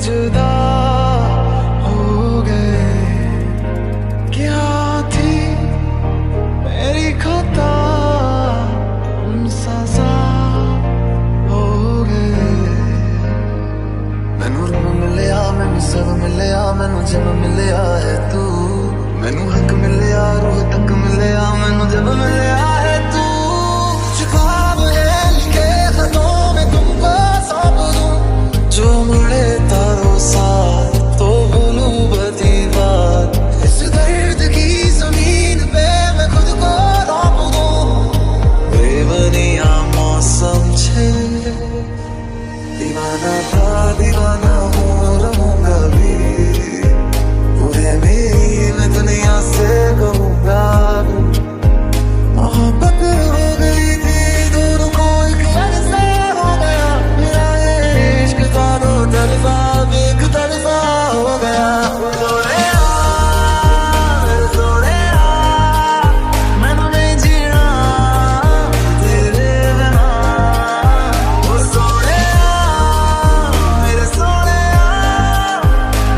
जुदा हो गए। क्या थी मेरी खता, हम सजा हो गए। मैनू रब मिलिया, मैनू सब मिलिया, मैनू जब मिलिया है तू। मैनू हक मिलिया, रूह तक मिलिया, मैनू जब मिलिया है तू। ख्वाब है लिखे खतों में तुमको सौंप दूं, जो मुड़े तारों साथ तो भूलूं बदी बात। इस दर्द की जमीन पे मैं खुद को रौंप दूं। बेबनिया मौसम छे, दीवाना था दीवाना हूँ रहूंगा भी। तू है मेरी, मैं दुनिया से कहूँगा। मोहब्बत हो गई थी दोनों को, एक जैसे हो गया। मेरा ये इश्क था दो तरफा, एक तरफा हो गया। मैनू नहीं जीना तेरे बिना। ओ सोहणिया मेरे सोहणिया,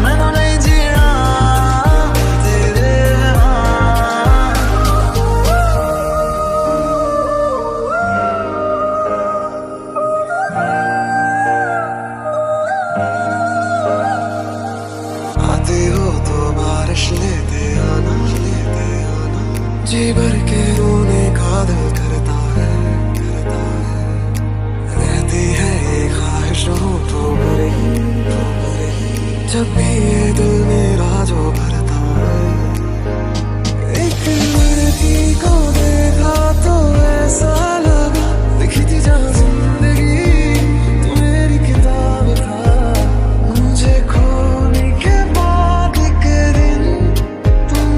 मैनू नहीं जीना तेरे बिना। आते हो तो बारिश लेते आना, लेते आना। जी भर के रोने का दिल करता है, करता है। रहती है ये ख्वाहिश होठों पर ही, जब भी ये दिल मेरा जो भरता है। एक लड़की को देखा तो ऐसा लगा, लिखी थी जहाँ जिंदगी तू मेरी किताब था। मुझे खोने के बाद एक दिन तुम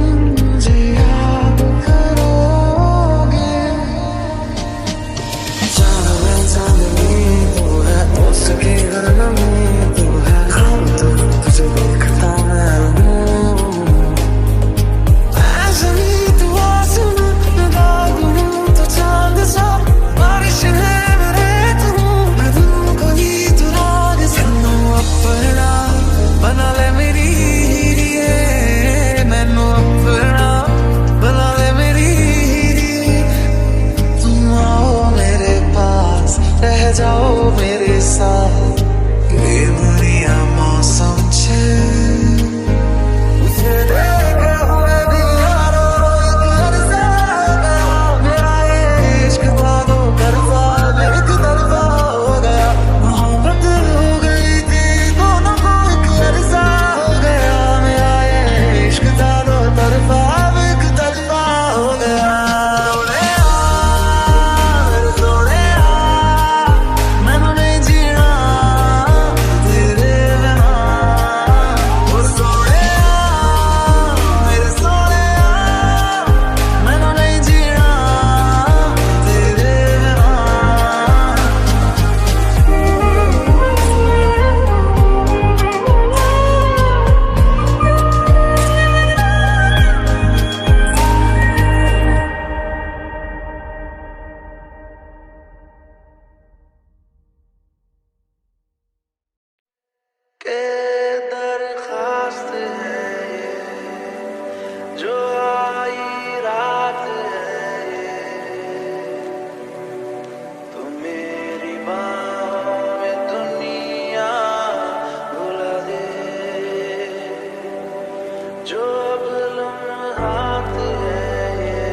मुझे याद करोगे। जाना मैं चांदनी तू है, उसकी हर नमी तू है। ख्वाब तो तुझे देखता मैं रहूं। मैं ज़मीं तू आसमां, मैं बाग हूँ तो चांद सा। बारिश है मेरे तू, मैं दूँ कोई तू राग सा। मैनू अपना बना ले मेरी हीरिए, मैनू अपना बना ले मेरी हीरिए। तुम आओ मेरे पास, रह जाओ मेरे साथ। बेबनिया मौसम छे, तुझे देखे हुए भी यारो एक अरसा हो गया। मेरा ये इश्क था दो तरफा, एक तरफा हो गया। मोहब्बत हो गई थी दोनों को, एक अरसा हो गया। मेरा ये इश्क था दो तरफा, एक तरफा हो गया। मेरे सोहणिया, मैनू नहीं जीना तेरे बिना। ओ सोहणिया मेरे सोहणिया, मैनू नहीं जीना तेरे बिना। के दरखास्त है ये, जो आई रात है ये। तू मेरी बाहों में दुनिया भुला दे, जो अब लम्हात है ये,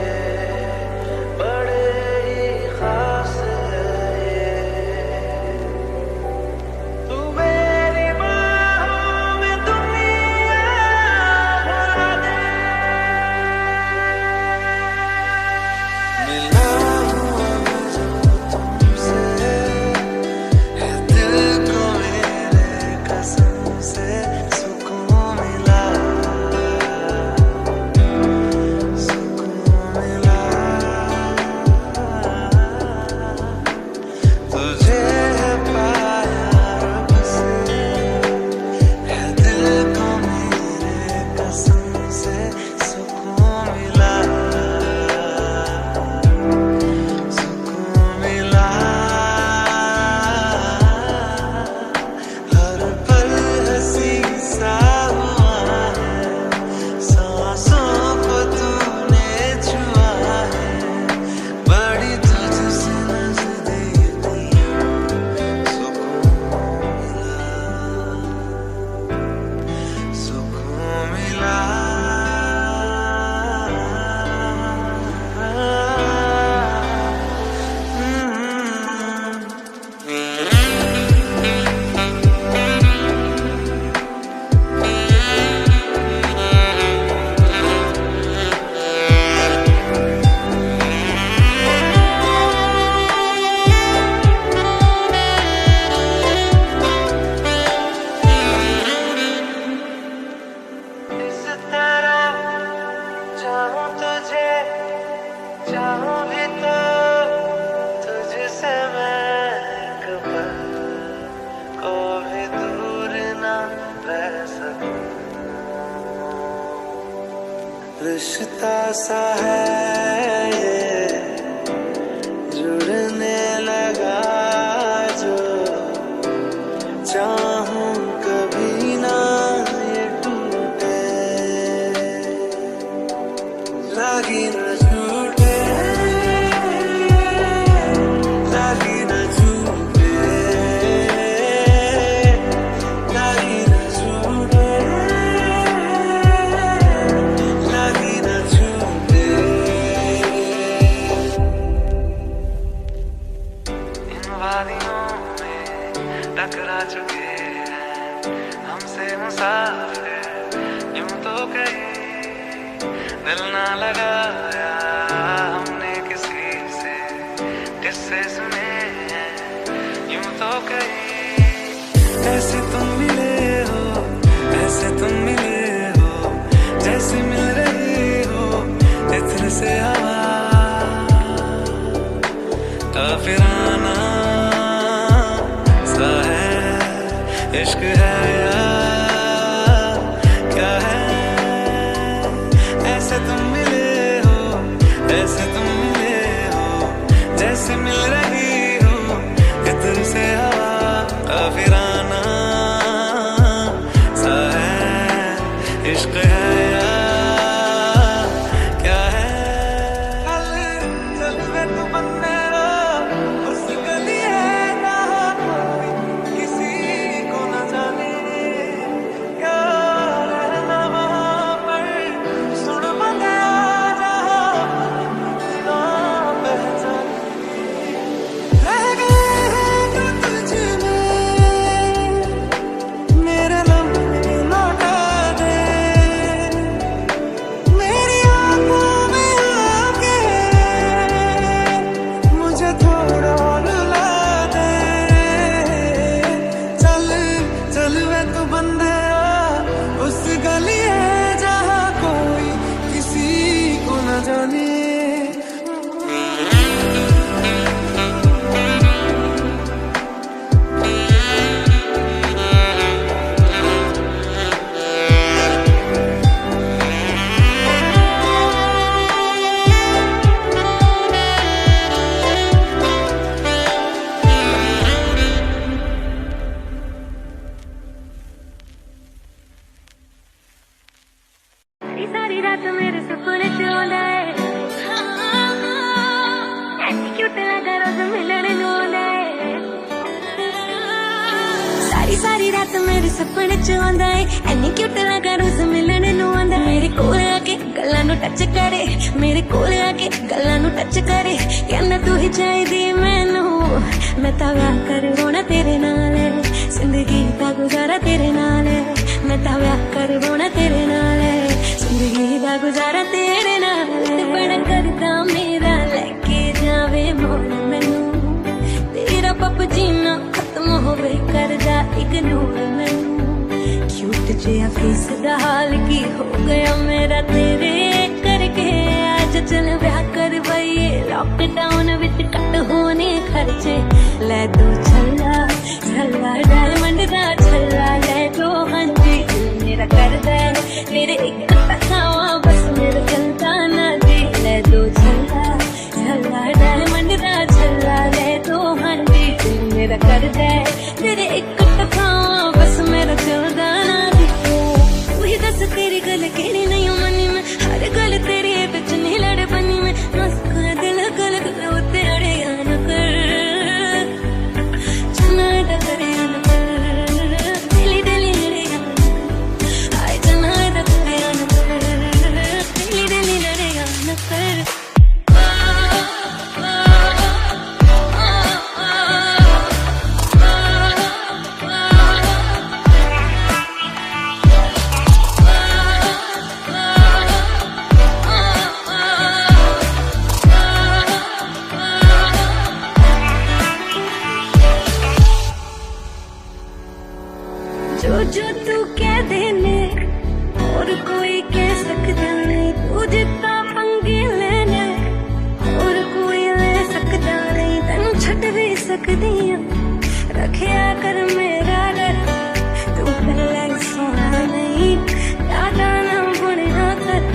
बड़े ही खास है ये। तू मेरी बाहों रिश्ता सा है ये जुड़ने लगा जो चाहूं कभी ना ये टूटे लगी न छूटे लगी न छूटे लगी न छूटे लगी न छूटे इन वादियों में टकरा चुके हैं हमसे मुसाफिर यूं तो कहीं दिल ना लगाया हमने किसी से किससे सुने हैं यूं तो कहीं ऐसे तुम मिले हो ऐसे तुम मिले हो जैसे मिल रही हो इत्र से हवा काफिराना सा है इश्क है या क्या है ऐसे तुम मिले हो ऐसे तुम मिले हो जैसे मिल रही हो इत्र से हवा काफिराना सा है इश्क है या क्या है चल वे तू बंदे उस गली है ना कोई किसी को न जाने क्या रहना वहाँ पर सुन बंदे जहाँ पहचान रह गए हैं जो तुझ में मेरे लम्हे लौटा दे मेरी आंखों में आके मुझे थोड़ा रुला दे चल चल वे तू बंदे उस गली है जहाँ कोई किसी को न जाने सारी रात मेरे सपने च आंदा है ऐसी क्यूट लगा रोज मिलने नूं आंदा है सारी रात मेरे सपने च आंदा है ऐनी क्यूट लगा रोज मिलने नूं आंदा मेरे कोल आके गल्लां नूं टच करे मेरे कोल आके गल्लां नूं टच करे कहना तू ही चाहिदी मैनू मैं तां व्याह करवाउणा तेरे नाल जिंदगी दा गुजारा तेरे नाल मैं तां व्याह करवाउणा तेरे नाल जिंदगी दा गुजारा तेरे नाल बड़ा करदा मेरा लेके जावे मोड़ मैनू तेरा पपजी ना खत्म होवे करदा इग्नोर मैनू क्यूट जिहा फेस दा हाल की हो गया मेरा तेरे करके आज चल ब्याह करवाइए लॉकडाउन विच कट होने खर्चे ले दो छल्ला छल्ला डायमंड दा छल्ला ले दो हाँ जी दिल मेरा करदा तेरे एक तकावा बस मेरा चलता ना जी ले दो छल्ला छल्ला डायमंड दा छल्ला ले दो हाँ जी दिल मेरा करदा तेरे एक तकावा बस मेरा चलता ना जी वही दस तेरी गल केड़ी नहीं मनी में हर गल तेरी बिच नहीं लड़ बनी में मस्का दिल गल उते अड़े न कर चना डरे न कर दिली दिली लड़े आए चना डरे न कर दिली दिली लड़े न कर जो तू कह देने और कोई कह सकता नहीं तू जितना पंगे लेने और कोई ले सकता नहीं तेनू छट भी सकदी रखिया कर मेरा डर तू पहले सोना नहीं दादा ना बुनिया कर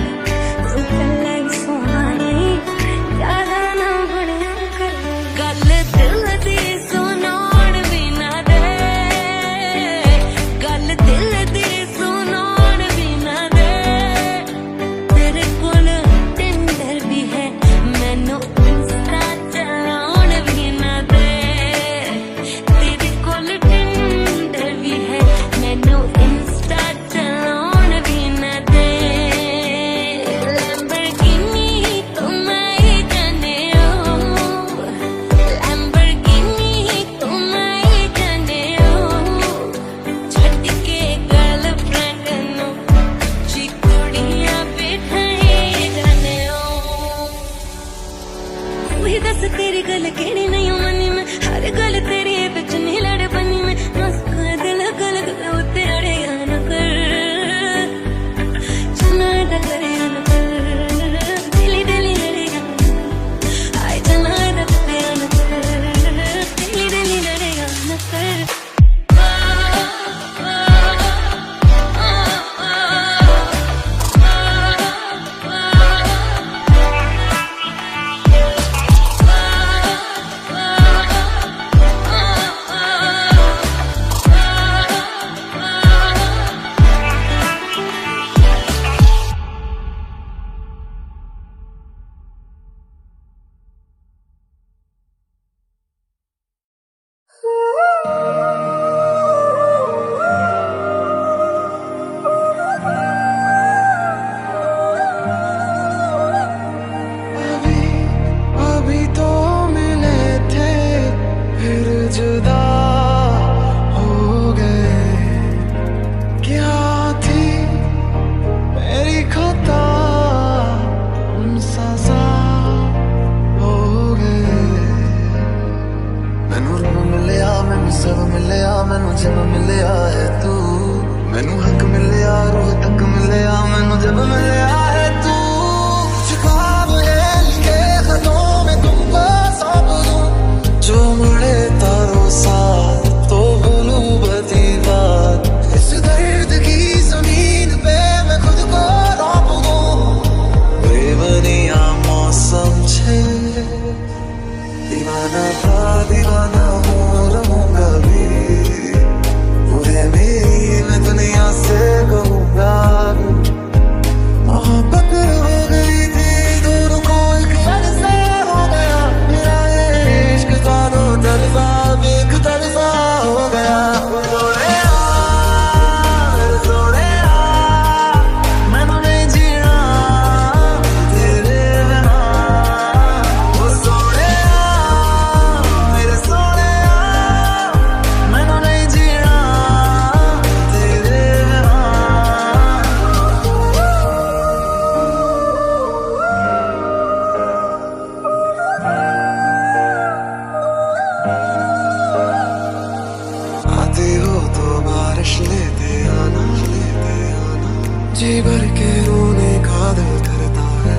जी भर के रोने का दिल करता है,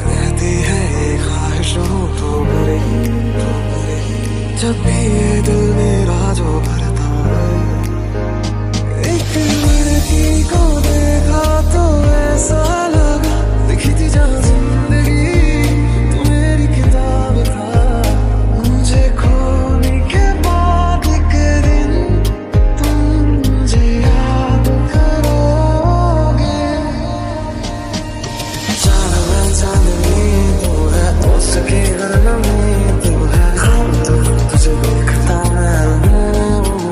रहती है ये ख्वाहिश तो भरी, जब भी ये दिल मेरा जो भरता है। एक लड़की को देखा तो ऐसा लगा लिखी थी जहाँ जिंदगी तो मेरी किताब था। मुझे खोने के बाद एक दिन तुम मुझे याद करोगे। चांदनी तू है, उसकी हर नमी तू है, तुझे देखता मैं रहूं।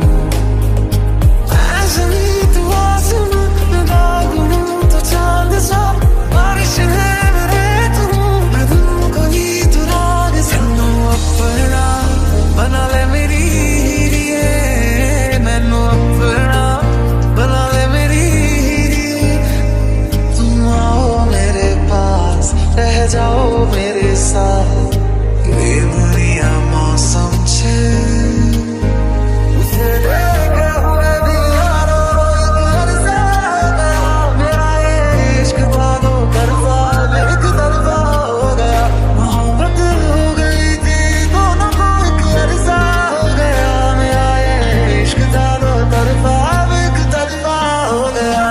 ऐसे नहीं तू आसमां में दागूं तो चांद सा, बारिश है मेरे तू, मैं दिल को ही तू राग सनू अपना बना ले मेरी हीरिए, मैनू अपना बना ले मेरी हीरिए। तुम आओ मेरे पास, रह जाओ मेरे साथ, ये दुनिया मौसम छे उसे देखे हुए भी यारो करता गया। मेरा ये इश्क बादो करता एक तरफा हो गया। मोहब्बत हो गई थी दोनों को एक अरसा हो गया। मेरा ये इश्क था दो तरफा अब एक तरफा हो गया।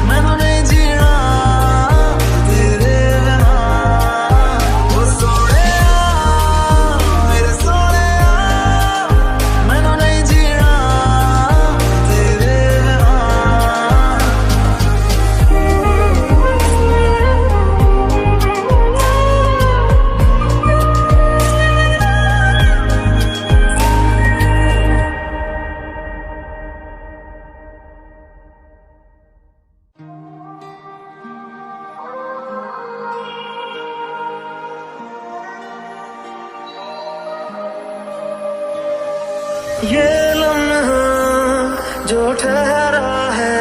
मैनू नहीं जीना तेरे बिना, ओ सोहणिया मेरे सोहणिया, मैनू नहीं जीना तेरे बिना। ये लम्हा जो ठहरा है,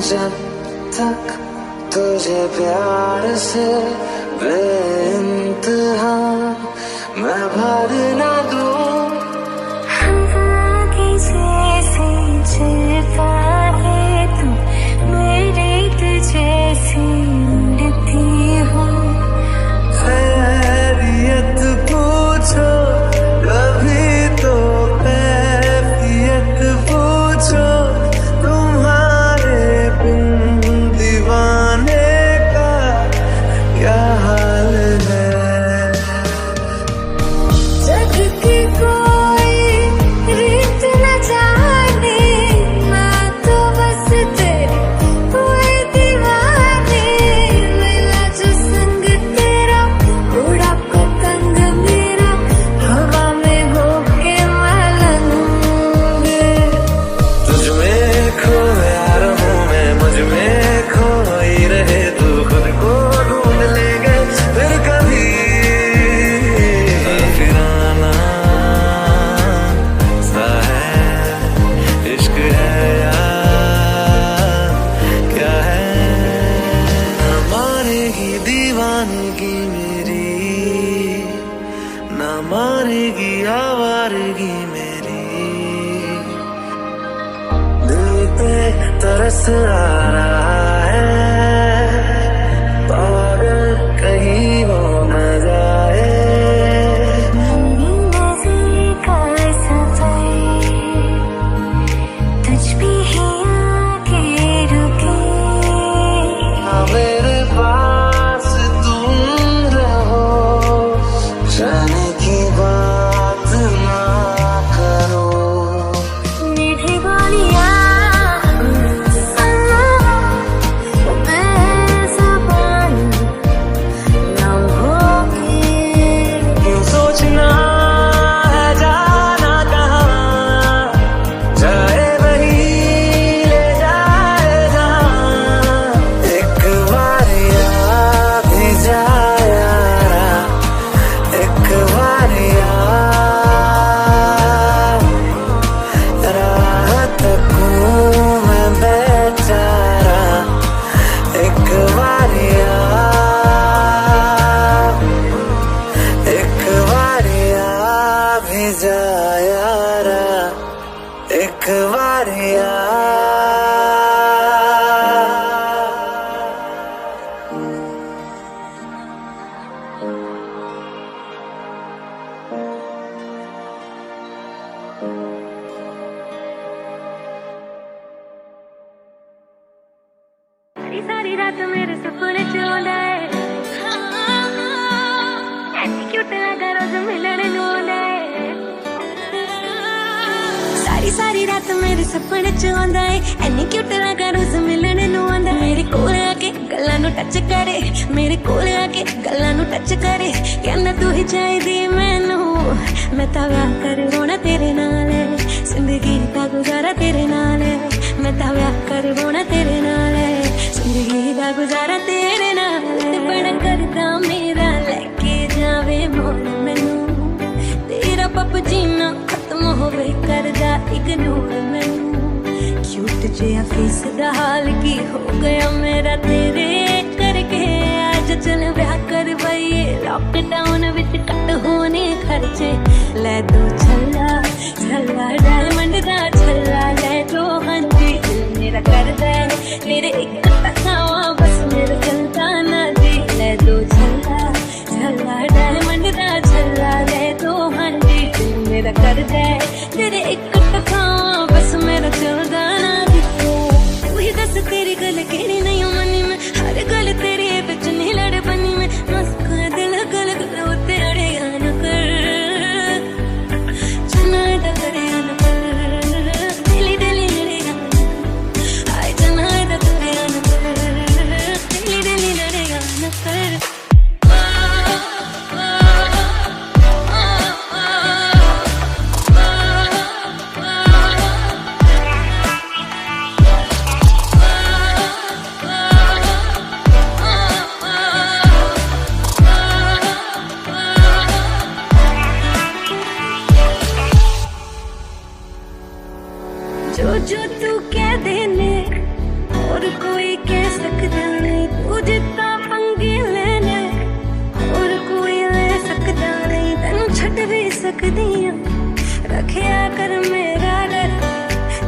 जब तक तुझे प्यार से बेइंतहा मैं भर ना दूं। हवा की जैसे चलता है तू, मेरे तुझे से उड़ती हूँ। खैरियत पूछो कभी तो कैफियत पूछो, तुम्हारे बिन दीवाने का क्या हाल है। जग की कोई रीत न जाने, मैं तो बस तेरे कोई दीवाने। मिला जो संग तेरा, उड़ा पतंग मेरा, हवा में होके मलंगे। तुझ में खोया रहूं मैं, मुझ में खोई रहे तू, खुद को ढूंढ लेंगे फिर कभी। फिराना सा है इश्क है यार क्या है। न मारेगी दीवानगी मेरी, न मारेगी आवारगी मेरी। दिल पे तरस आ रहा है, पागल कहीं हो न जाए। नज़र का सफर तुझ पे ही आके रुके। मेरे पास तुम रहो, जाने की बात ना करो। मीठी बोलियां बेज़ुबान ना होगी। क्यों सोचना है जाना कहाँ, जाए वही ले जाए जहाँ। एक बार याद भी जाया, एक बार याद राह तकूं मैं बेचारा। एक बार याद, एक बार याद भी जाया। सारी रात मेरे सपने च आंदा है ऐनी क्यूट लगा रोज मिलने नूं आंदा है सारी रात मेरे सपने च आंदा है ऐनी क्यूट लगा रोज मिलने नूं आंदा मेरे कोल आके गल्लां नूं टच करे मेरे कोल आके गल्लां नूं टच करे कहंदा तू ही चाहिदी मैनू मैं तां व्याह करवाउणा तेरे नाल जिंदगी दा गुजारा तेरे नाल मैं तां व्याह करवाउणा तेरे नाल जिंदगी दा गुजारा तेरे नाल बड़ा करदा मेरा लेके जावे मोल मैनू तेरा पपजी ना खत्म होवे करदा इग्नोर मैनू क्यूट जिहा फेस दा हाल की हो गया मेरा तेरे करके आज चल ब्याह करवाइए लॉकडाउन विच कट होने खर्चे ले दो छल्ला छल्ला डायमंड दा छल्ला ले दो हांजी दिल मेरा करदा है मेरे एक तकावा बस मेरा चलता ना जी ले दो छल्ला छल्ला डायमंड दा छल्ला ले दो हांजी दिल मेरा करदा है तेरे एक तकावा बस मेरा चलता ना जी वही दस तेरी गल केड़ी नहीं मनी में हर गल तेरी बिच नहीं लड़ बनी में मस्का दिल गल गल उते अड़े न कर चना दा करे न कर दिली दिली लड़ेगा आय चना दा करे न कर दिली दिली लड़ेगा न कर जो तू कह देने और कोई कह सकता नहीं तू जितना पंगे लेने और कोई ले सकता नहीं तेनू छड़ भी सकदी रखिया कर मेरा डर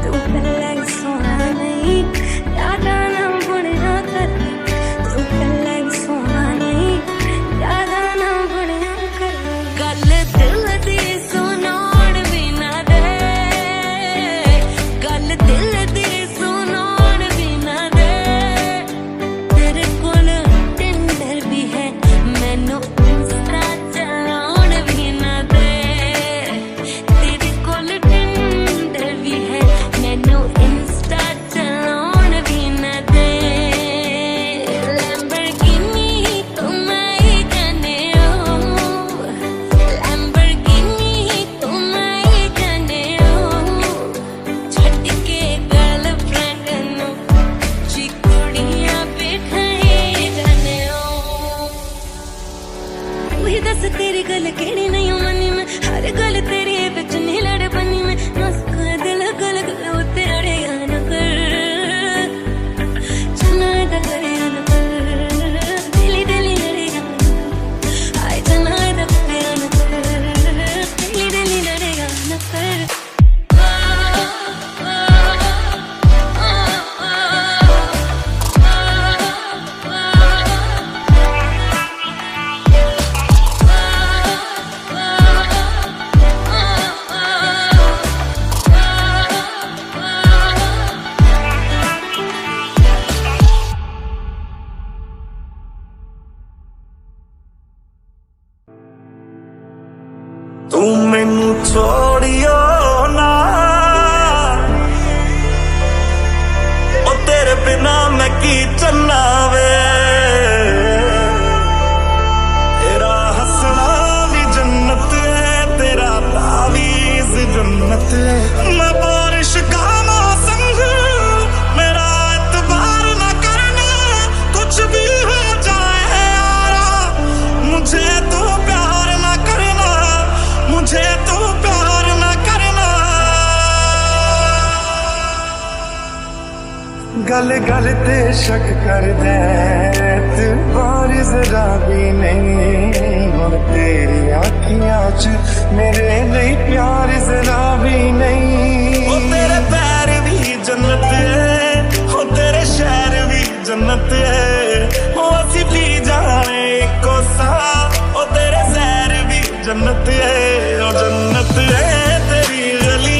तू पहले सोना नहीं ज्यादा ना बुनिया कर तू पहले सोना नहीं ज्यादा ना बुनिया कर गल दिल दी सुनाउण भी ना दे गल दिल दी सुनाउण भी ना दे तेरे कोल टिंडर भी है मैनू इंस्टा चलाउण भी ना दे तेरे कोल टिंडर भी है मैनू इंस्टा चलाउण भी ना दे लैम्बोर्गिनी तुम ही जाने हो लैम्बोर्गिनी तुम ही जाने हो छड्ड के गर्लफ्रेंड नू जी कुड़ियां बिठाई जाने हो वही दस तेरी गल केड़ी नहीं मनी में हर गल तेरी बिच नहीं लड़ बनी में मस्का दिल गल गल उते अड़े न कर चना दा करे न कर दिली दिली लड़ेगा आय चना दा करे न कर दिली दिली लड़ेगा न कर तू मैनू छोड़ियो ना ओ तेरे बिना मैं की चलना वे तेरा हंसना भी जन्नत है तेरा तावीज़ जन्नत है मैं बारिश का मौसम हूँ मेरा एतबार ना करना कुछ भी हो जाए यारा मुझे तो प्यार ना करना मुझे तो प्यार ना करना गल गल ते शक कर दे बार जरा भी नहीं हुण तेरी आँखियां च मेरे लिए प्यार जरा भी नहीं ओ तेरे पैर भी जन्नत है ओ तेरे शहर भी जन्नत है ओ असी भी जाने को सा ओ तेरे शहर भी जन्नत है ओ जन्नत है तेरी गली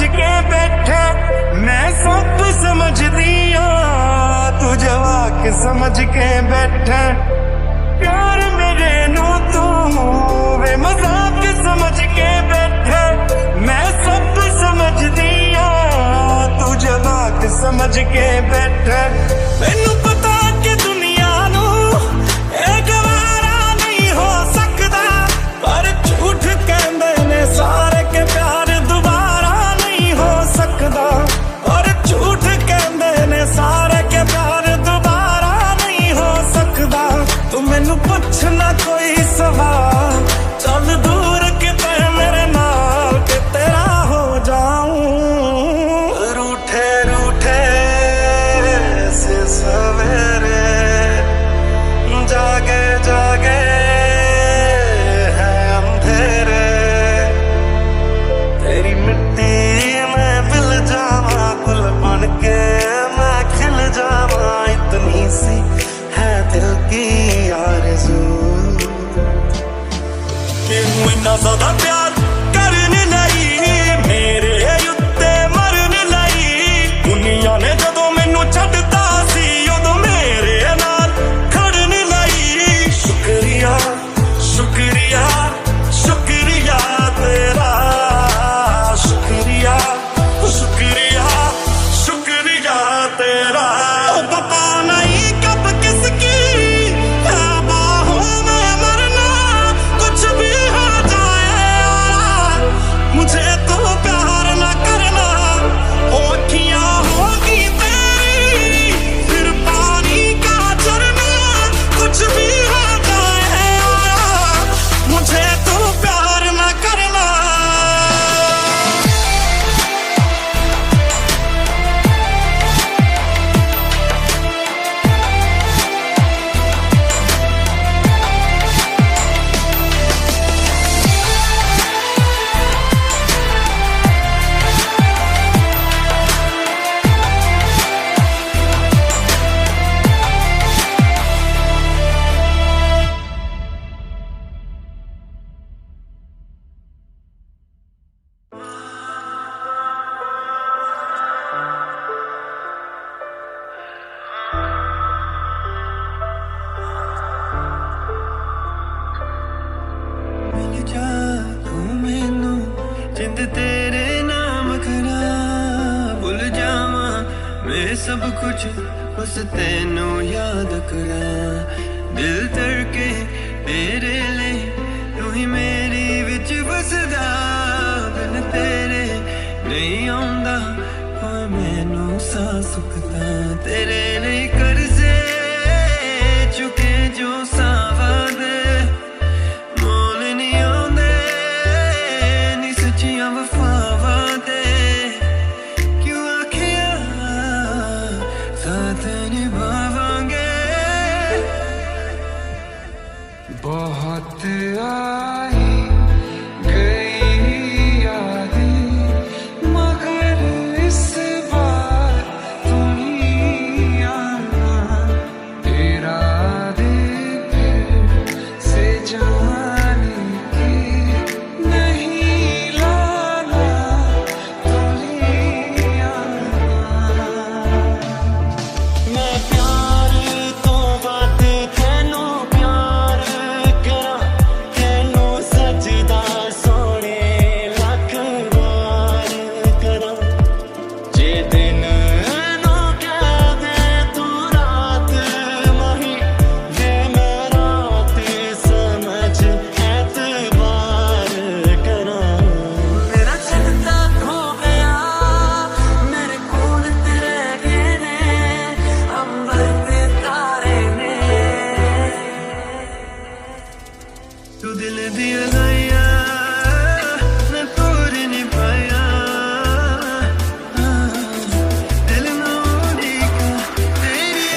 के बैठा, मैं सब समझ दिया, तू जवाक समझ के बैठा। प्यार मेरे नू तू वे मजाक समझ के बैठा, मैं सब समझ दिया, तू जवाक समझ के बैठा। मैनू पता कि दुनिया नू ए गवारा नहीं हो सकता, पर झूठ कहंदे ने सारे के प्यार दोबारा नहीं हो सकता, और झूठ कहंदे ने सारे के प्यार दोबारा नहीं हो सकता। तू मैनू पुछना कोई सवाल, चल दूर किते मेरे नाल के तेरा हो जाऊं। रूठे रूठे से सवेरे, जागे जागे है अंधेरे, तेरी मिट्टी में मिल जावा, गुल बन के मैं खिल जावा, इतनी सी है दिल की आरज़ू। मैनू इन्ना ज़्यादा प्यार करने लई, मेरे उत्ते मरने लई, दुनिया ने जदों मैनू छड्डता सी उदों मेरे नाल खड़ने लई। शुक्रिया शुक्रिया शुक्रिया तेरा, शुक्रिया शुक्रिया शुक्रिया तेरा। पता नहीं कब किसकी है बाहों में मरना, कुछ भी हो जाए मुझे तो प्यार ना करना। ओ अखियां होगी तेरी फिर पानी का झरना, कुछ भी हो जाए मुझे तो प्यार ना करना। मिल जा तू मैनू, जिंद तेरे नाम करा, भुल जावा मैं सब कुछ बस तेनू याद करा। दिल धड़के तेरे ले, तू ही मेरी विच बसदा, बिन तेरे नहीं आउंदा कोई मैनू सा सुखदा। तेरे लिए करजे चुके जो सावा दे, मोल नहीं आउंदे नी सच्चियां वफावां दे। क्यों आखिया साथ निभावांगे, बहुत आई गई यादें, मगर इस बार तुम ही आना, तेरा दिल फिर से जाने की नहीं लाना, तुम ही आना। मैं प्यार तो बात तेनू प्यार करा, तेनू सजदा सोने लख बार करा। जे दिन नू कह दे तू रात मही, वे मैं रात समझ एतबार करा। मेरा चलता खो गया, मेरे कोल तेरे गए ने, अंबर ते तारे ने। तू दिल दिया लाया मैं तोड़ नहीं पाया, दिल नोड़ी का तेरी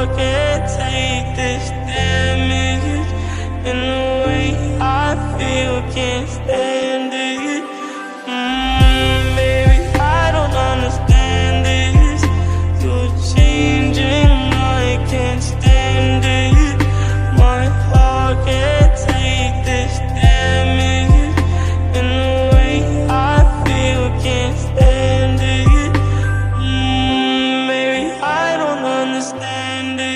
heart can't take this damage, and the way I feel can't stand it. Baby, I don't understand this. You're changing, I can't stand it. My heart can't take this damage, and the way I feel can't stand it. Baby, I don't understand it.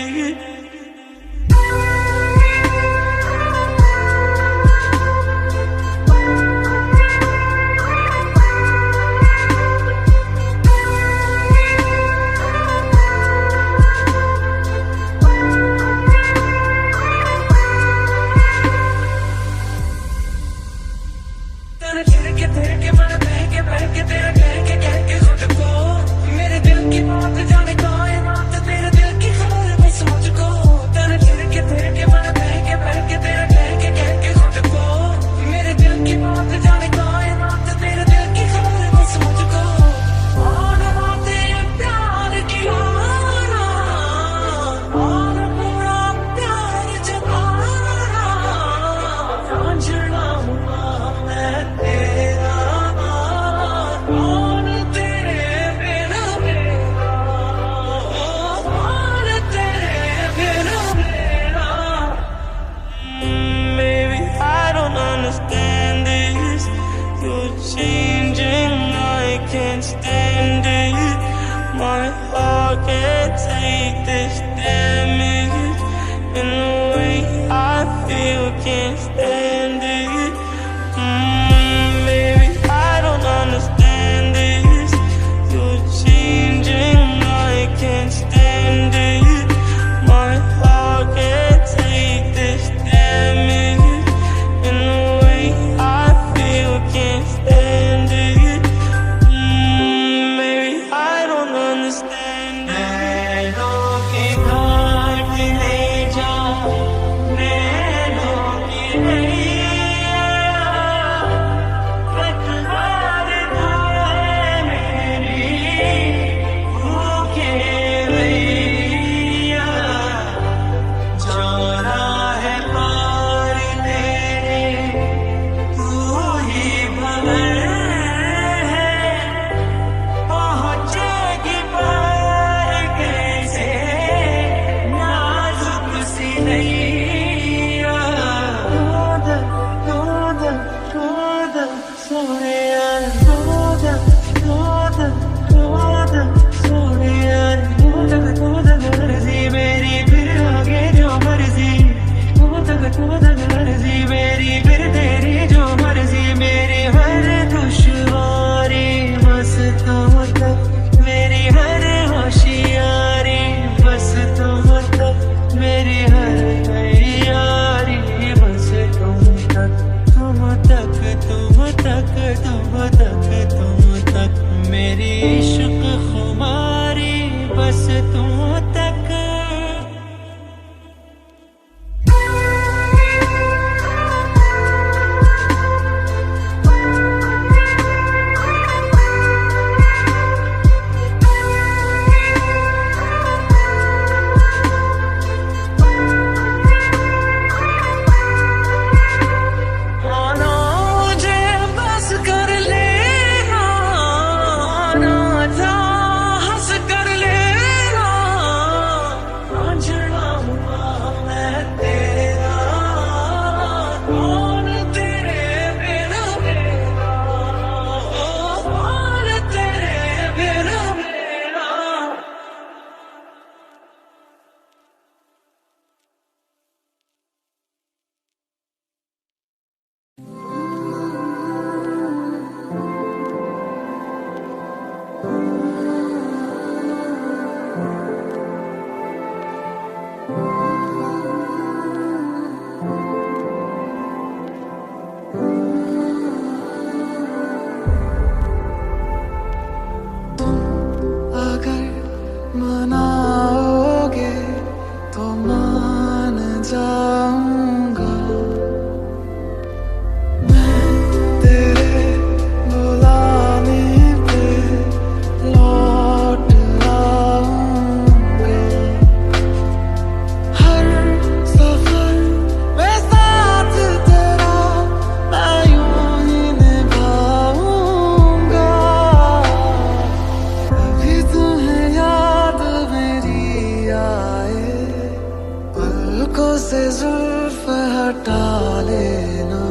आंखों से जुल्फ हटा लेना,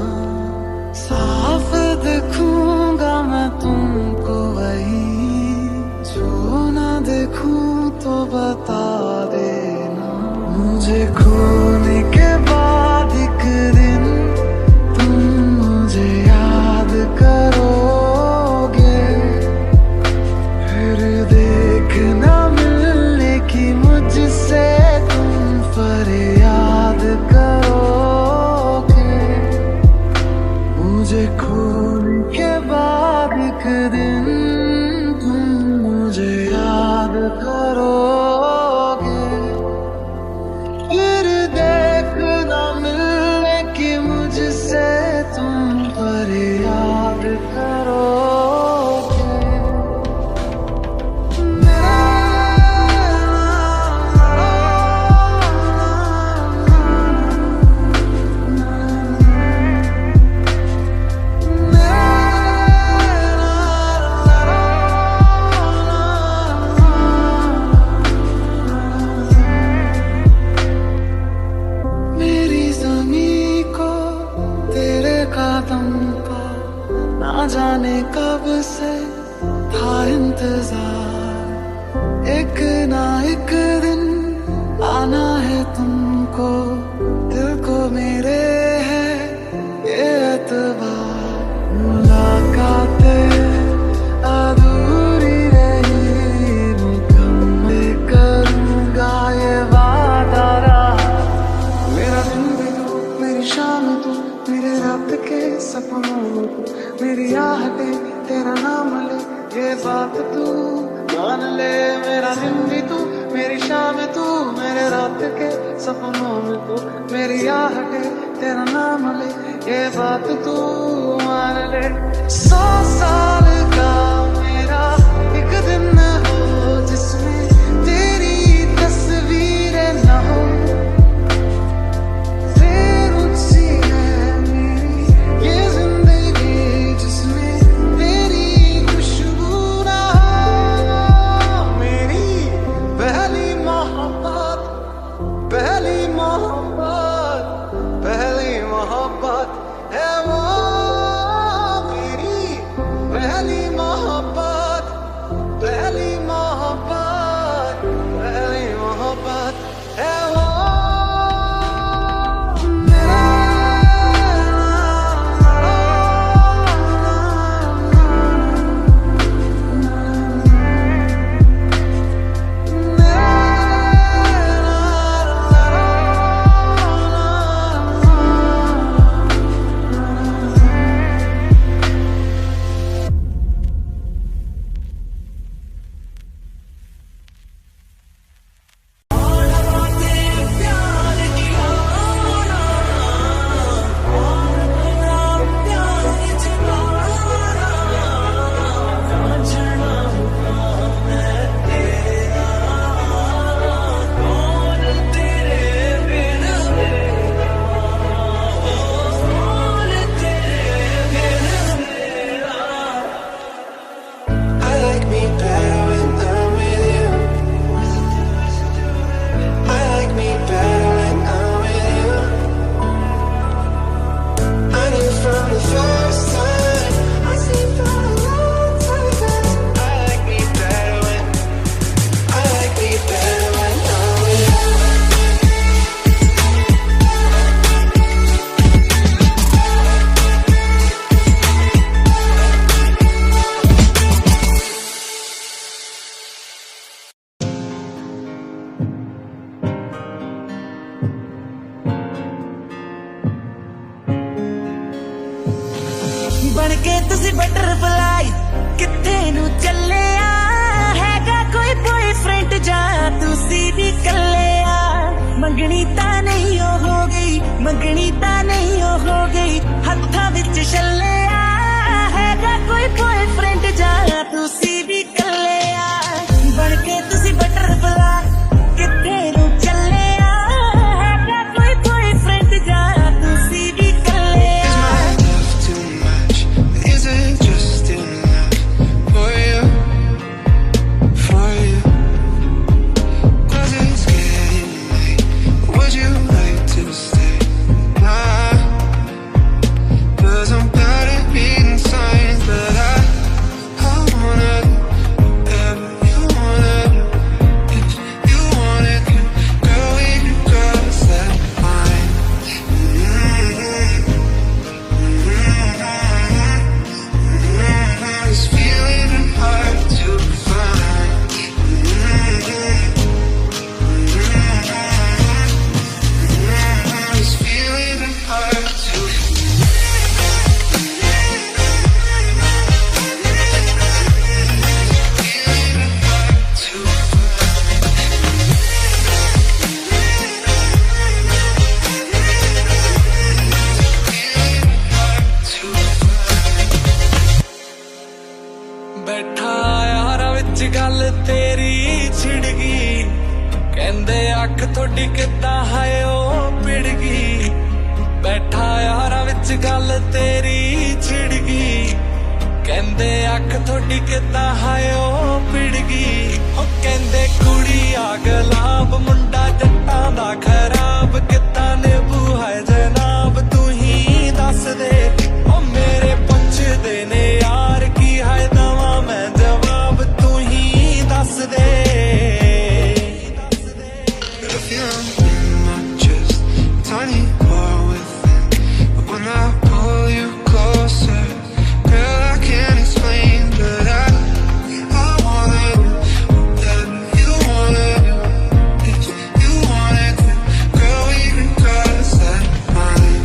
साफ देखूंगा मैं तुमको वही, जो ना देखूं तो बता देना। मुझे खोने के बाद एक दिन तुम मुझे याद करोगे, फिर देखना मिलने की मुझसे तुम फरियाद करोगे। मुझे खोने के बाद एक दिन तुम मुझे याद करोगे, फिर देखना मिलने की मुझसे तुम फरियाद करोगे। मेरी ज़मीं को तेरे कदम का ना जाने कब से था इंतजार, एक ना एक दिन आना है तुमको, दिल को मेरे है ये एतबार। मुलाकातें अधूरी रही, मुकम्मल करूंगा ये वादा रहा। मेरा दिन भी तू, मेरी शाम तू, मेरे रात के सपनों में तू, मेरी आहटें तेरा नाम ले, ये बात तू मान ले। मेरा दिन भी तू, मेरी शाम तू, मेरे रात के सपनों में तू, मेरी आहटें तेरा नाम ले, ये बात तू मान ले। 100 साल का मेरा एक दिन हो जिसमें तेरी तस्वीरें न हो, फिर ऊंची है मेरी ये जिंदगी जिसमें तेरी खुशबू ना हो। मेरी पहली मोहब्बत, पहली मोहब्बत, पहली मोहब्बत है वो, मेरी पहली मोहब्बत, पहली मोहब्बत, पहली मोहब्बत है वो। बनके तुसी बटरफ्लाई किथे नू चलिया, हैगा कोई बॉयफ्रेंड जा तुसी भी कलिया। मंगनी ता नहीं हो गई, मंगनी ता नहीं हो गई, हत्थां विच छल्लिया, हैगा कोई बॉयफ्रेंड जा तुसी भी कलिया। बनके तुसी बटरफ्लाई किथे नू चलिया, हैगा कोई बॉयफ्रेंड जा तुसी भी कलिया। Would you like कहंदे अख थोड़ी किदां हाय ओ पिड़गी ओ कहंदे कुड़ी आ गुलाब मुंडा जट्टां दा खराब किदां नेबू हाय जनाब तू ही दस दे ओ मेरे पुछदे ने यार की हाय दवा मैं जवाब तू ही दस दे tiny war within, but when I pull you closer, girl, I can't explain, but I wanna do whatever you wanna do. If you wanted to, girl, we can cross that line.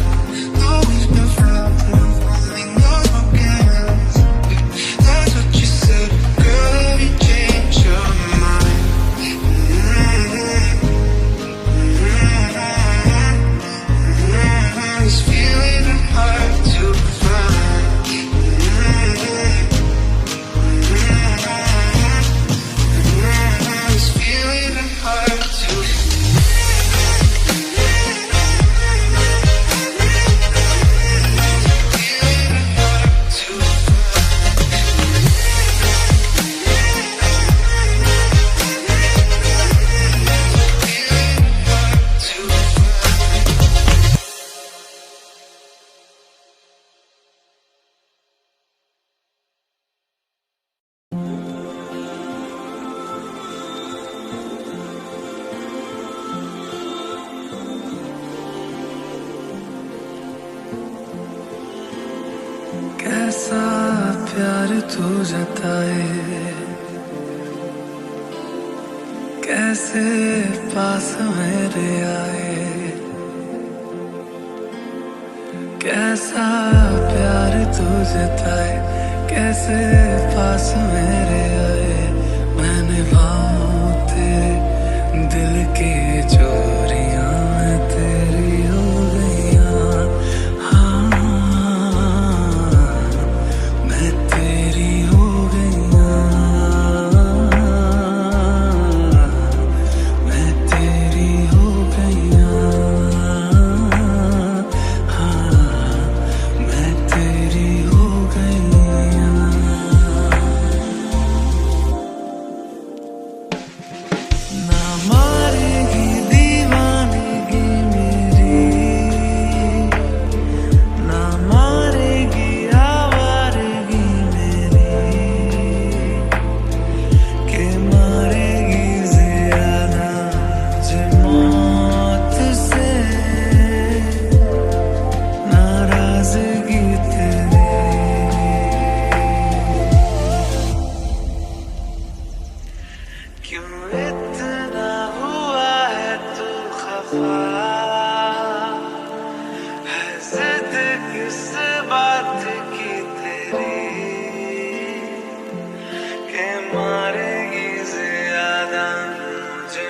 No, we've been friends, only no smoking. That's what you said, girl, let me change your mind. This feeling hard to find. This feeling hard to कैसा प्यार तू जताए कैसे पास मेरे आए कैसा प्यार तू जताए कैसे पास मेरे आए मैंने भाव तेरे दिल की चोरियां तेरी हो गईयां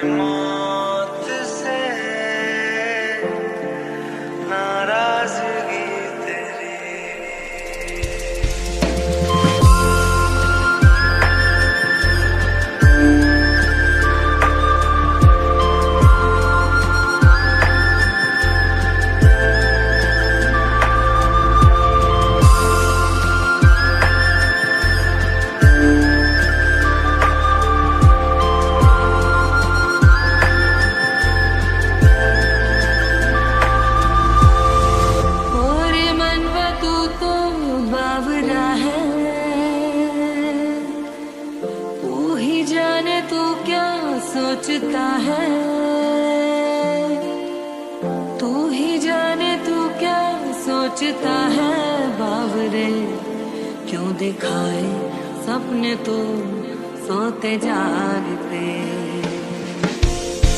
मौत से नाराजगी तेरी सोचता है तू ही जाने तू क्या सोचता है बावरे क्यों दिखाए सपने तो सोते जागते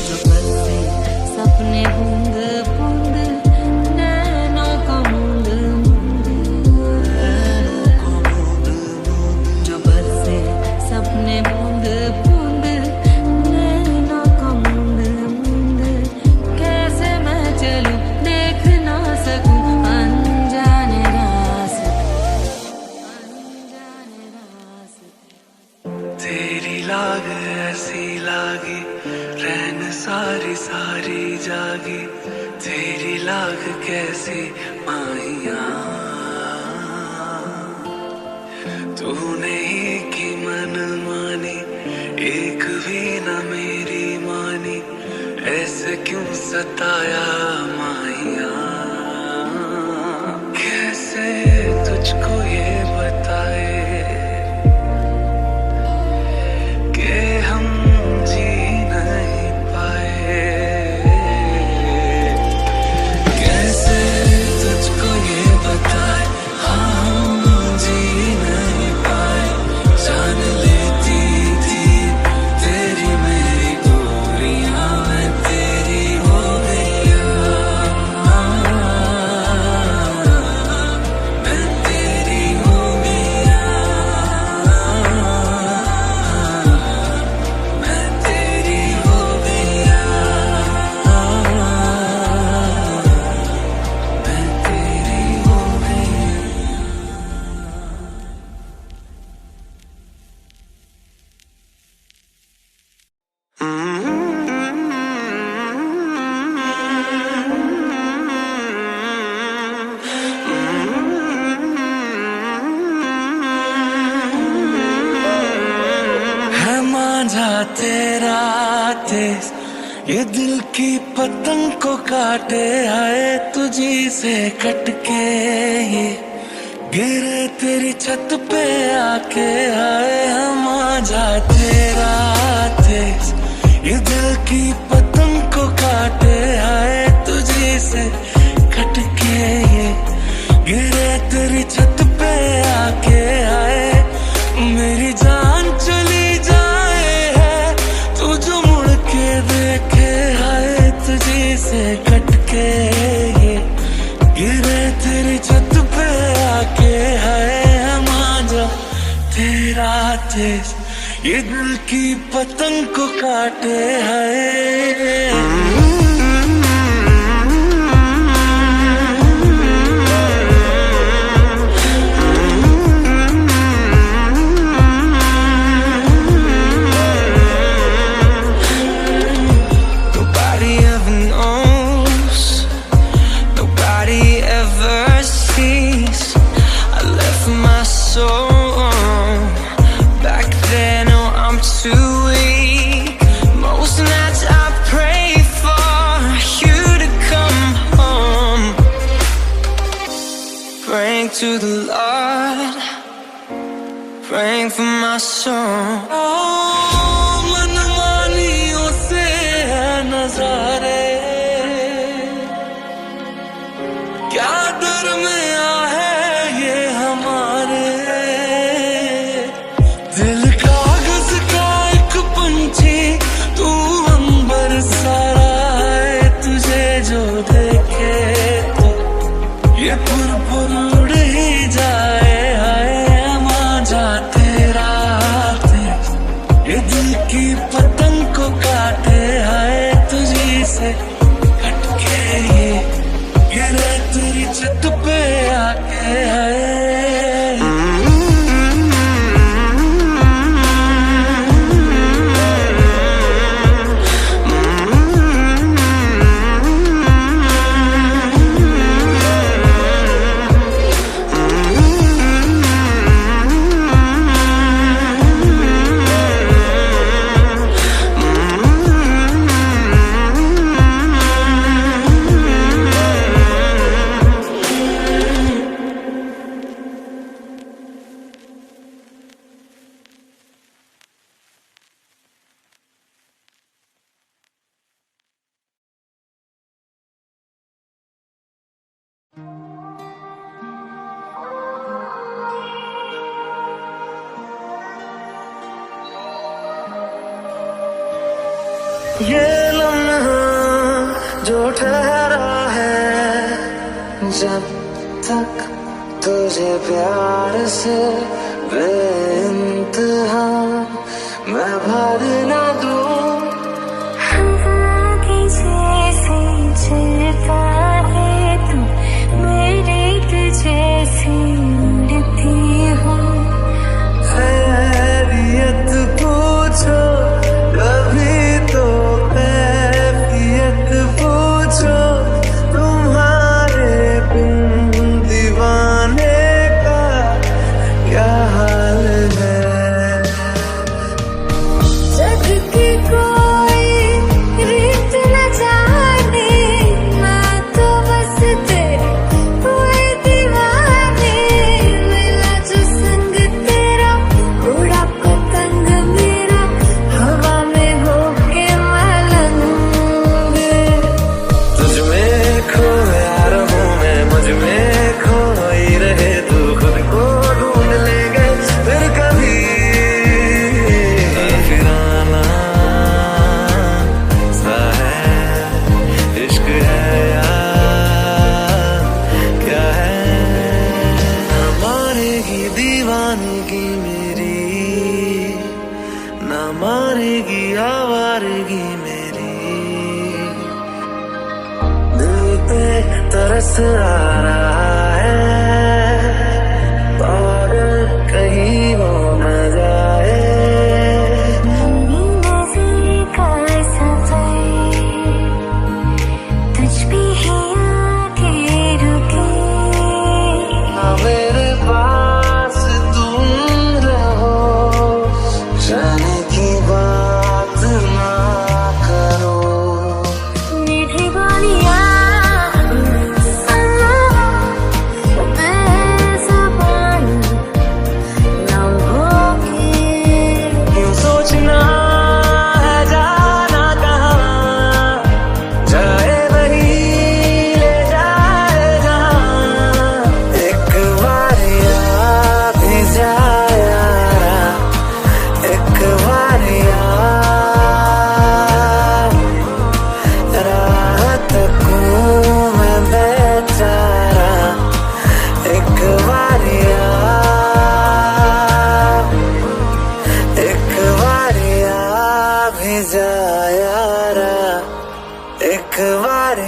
जो बरसे सपने बूंद बूंद नैनों को मूंद मूंद जो बरसे सपने बूंद बूंद लाग ऐसी लागी रैन सारी सारी जागी तेरी लाग कैसी माहिया तूने ही की मन मानी, एक भी न मेरी मानी, ऐसे क्यों सताया माहिया। कैसे तुझको ये बताए कि हम जी नहीं पाए। कैसे तुझको ये बताए, हाँ हम जी नहीं पाए। जान लेती थी तेरी मेरी दूरियां, मैं तेरी हो गया, मैं तेरी हो गया, मैं तेरी हो गया, मैं तेरी हो गया। है मांझा तेरा तेज, ये दिल की पतंग को काटे, आए तुझी से कटके ये गिरे तेरी छत पे आके। आए है मांझा तेरा तेज, ये दिल की पतंग को काटे, आए तुझी से कटके ये गिरे तेरी छत पे आके। आए मेरी जान चली जाए है तू जो मुड़ के देखे, आए तुझी से कटके ये गिरे तेरी छत पे आके। है मांझा तेरा तेज, ये दिल की पतंग को काटे, है Nobody ever knows, nobody ever sees. I left my soul back then, oh I'm too weak. Most nights I pray for you to come home, praying to the Lord, praying for my soul. मनमानियों से है नजारे, क्या दरमिया है ये हमारे। दिल कागज का एक पंछी, तू अंबर सारा है, तुझे जो देखे तो ये पुरपुर उड़ ही जाए। हाय मांझा तेरा तेज, ये दिल की पतंग को काटे, हाय तुझी से कटके ये गिरे तेरी छत पे आके। हाय ये लम्हा जो ठहरा है, जब तक तुझे प्यार से बेइंतहा मैं भर न दूं। हवा की जैसे चलता है तू, मेरी तुझे उड़ती हूँ। खैरियत पूछो कभी तो, कैफियत पूछो तुम्हारे बिन दीवाने का क्या हाल बरस आ रहा है और कहीं वो न जाए। का सफर तुझ पे है आके रुके, मेरे पास तुम रहो, जाने की बात ना करो। मीठी बोलियां बेज़ुबान लम्हों की, यूं सोचना है जाना कहाँ, जाए वही ले जाए जहाँ। एक बार आ भी जाए यारा, एक बार राह तकूं मैं बेचारा। एक बार एक बार भी जाए यारा, एक बार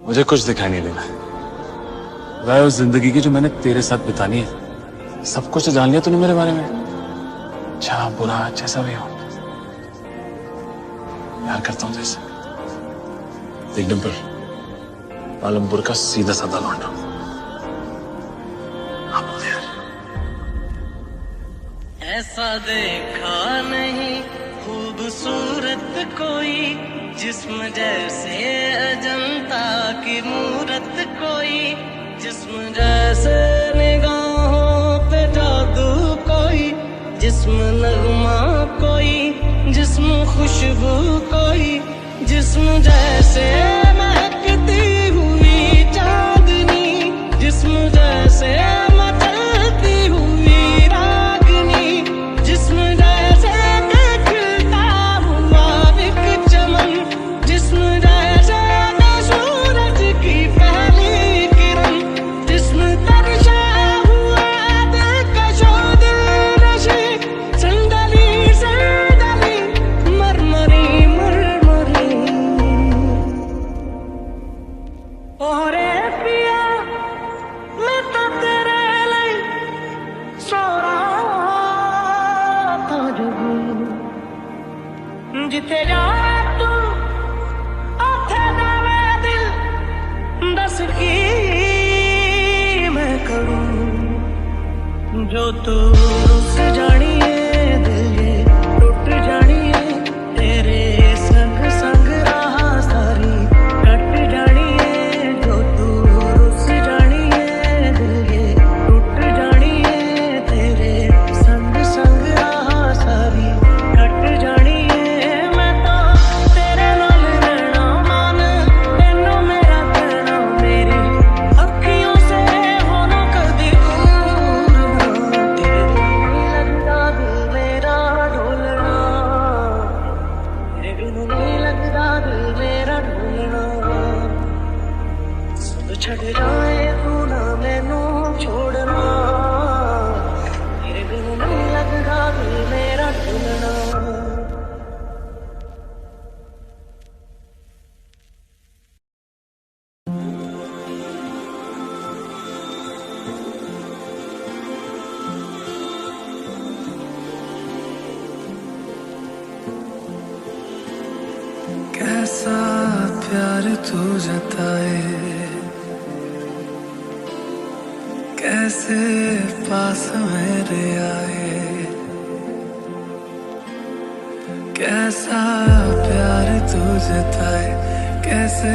मुझे कुछ दिखाई नहीं देना। राय उस जिंदगी की जो मैंने तेरे साथ बितानी है, सब कुछ जान लिया तूने मेरे बारे में, अच्छा बुरा जैसा भी हो। प्यार करता हूँ जैसे। देख डिंपल, आलमपुर का सीधा साधा लौंडा। हाँ बोल यार। ऐसा देखा नहीं खूबसूरत कोई, जिस्म जैसे अजंता की मूरत कोई, जिस्म जैसे निगाहों पे जादू कोई, जिस्म नगमा कोई, जिस्म खुशबू कोई, जिस्म जैसे महकती हुई चांदनी, जिस्म जैसे मचलती हुई रागनी, जिस्म जैसे खिलता हुआ एक चमन, जिस्म जैसे सूरज की पहली किरण, जिस्म तरशा हुआ दिलकशो दिलनशी, संदली संदली मरमरी मरमरी। ओरे पिया मैं तो तेरे लिए सो रहा था जुगू, जिथे जा तू उथे जावे दिल, दस की मैं करूं जो तू रुस जानी है, दिल ये टूट जानी है, तेरे संग संग रहा सारी कट जानी है, जो तू रुस जानी है, दिल ये टूट जानी है, तेरे संग संग रहा सारी कट जानी है। मैं तो तेरे नाल रहना मान, तेनों मेरा कहना, मेरी अखियों से होना कदी दूर ना, तेरे नहीं लगता दिल मेरा ढोलना, तेरे बिनु नहीं लगता दिल मेरा ढोलना। सब छड़ जाए तू ना मैनू छोड़ना, तेरे बिनु नहीं लगता दिल मेरा ढोलना। कैसा प्यार तू जताए, कैसे पास मेरे आए, कैसा प्यार तू जताए, कैसे